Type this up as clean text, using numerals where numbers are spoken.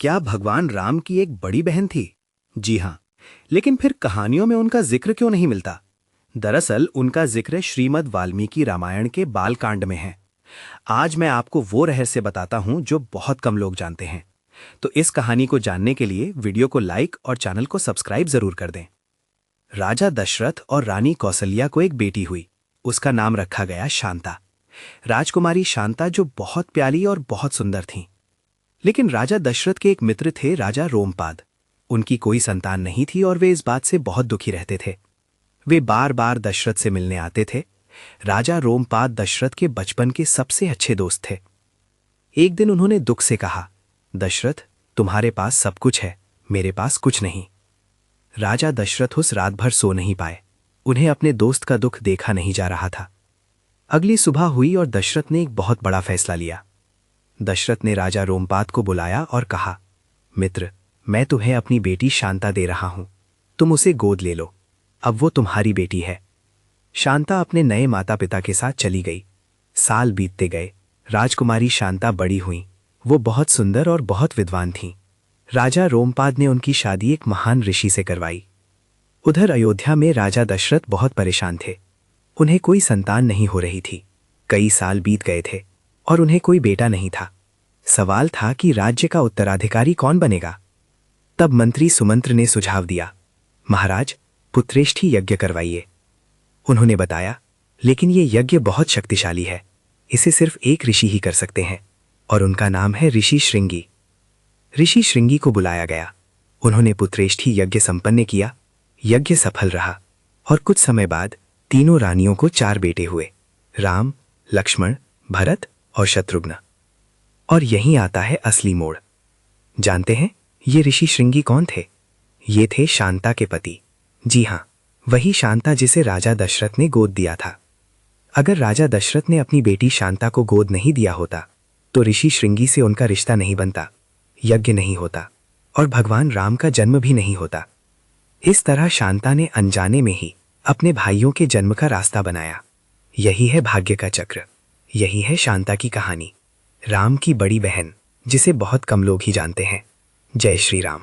क्या भगवान राम की एक बड़ी बहन थी? जी हाँ। लेकिन फिर कहानियों में उनका जिक्र क्यों नहीं मिलता? दरअसल उनका जिक्र श्रीमद् वाल्मीकि रामायण के बालकांड में है। आज मैं आपको वो रहस्य बताता हूँ जो बहुत कम लोग जानते हैं। तो इस कहानी को जानने के लिए वीडियो को लाइक और चैनल को सब्सक्राइब जरूर कर दें। राजा दशरथ और रानी कौसल्या को एक बेटी हुई। उसका नाम रखा गया शांता। राजकुमारी शांता जो बहुत प्यारी और बहुत सुंदर थी। लेकिन राजा दशरथ के एक मित्र थे, राजा रोमपाद। उनकी कोई संतान नहीं थी और वे इस बात से बहुत दुखी रहते थे। वे बार बार दशरथ से मिलने आते थे। राजा रोमपाद दशरथ के बचपन के सबसे अच्छे दोस्त थे। एक दिन उन्होंने दुख से कहा, दशरथ, तुम्हारे पास सब कुछ है, मेरे पास कुछ नहीं। राजा दशरथ उस रात भर सो नहीं पाए। उन्हें अपने दोस्त का दुख देखा नहीं जा रहा था। अगली सुबह हुई और दशरथ ने एक बहुत बड़ा फैसला लिया। दशरथ ने राजा रोमपाद को बुलाया और कहा, मित्र, मैं तुम्हें अपनी बेटी शांता दे रहा हूं। तुम उसे गोद ले लो। अब वो तुम्हारी बेटी है। शांता अपने नए माता पिता के साथ चली गई। साल बीतते गए। राजकुमारी शांता बड़ी हुई। वो बहुत सुंदर और बहुत विद्वान थीं। राजा रोमपाद ने उनकी शादी एक महान ऋषि से करवाई। उधर अयोध्या में राजा दशरथ बहुत परेशान थे। उन्हें कोई संतान नहीं हो रही थी। कई साल बीत गए थे और उन्हें कोई बेटा नहीं था। सवाल था कि राज्य का उत्तराधिकारी कौन बनेगा। तब मंत्री सुमंत्र ने सुझाव दिया, महाराज, पुत्रेष्ठी यज्ञ करवाइए। उन्होंने बताया, लेकिन ये यज्ञ बहुत शक्तिशाली है। इसे सिर्फ एक ऋषि ही कर सकते हैं और उनका नाम है ऋषि श्रृंगी। ऋषि श्रृंगी को बुलाया गया। उन्होंने पुत्रेष्ठी यज्ञ संपन्न किया। यज्ञ सफल रहा और कुछ समय बाद तीनों रानियों को 4 बेटे हुए, राम, लक्ष्मण, भरत और शत्रुघ्न। और यहीं आता है असली मोड़। जानते हैं ये ऋषि श्रृंगी कौन थे? ये थे शांता के पति। जी हां, वही शांता जिसे राजा दशरथ ने गोद दिया था। अगर राजा दशरथ ने अपनी बेटी शांता को गोद नहीं दिया होता तो ऋषि श्रृंगी से उनका रिश्ता नहीं बनता, यज्ञ नहीं होता और भगवान राम का जन्म भी नहीं होता। इस तरह शांता ने अनजाने में ही अपने भाइयों के जन्म का रास्ता बनाया। यही है भाग्य का चक्र। यही है शांता की कहानी, राम की बड़ी बहन, जिसे बहुत कम लोग ही जानते हैं। जय श्री राम।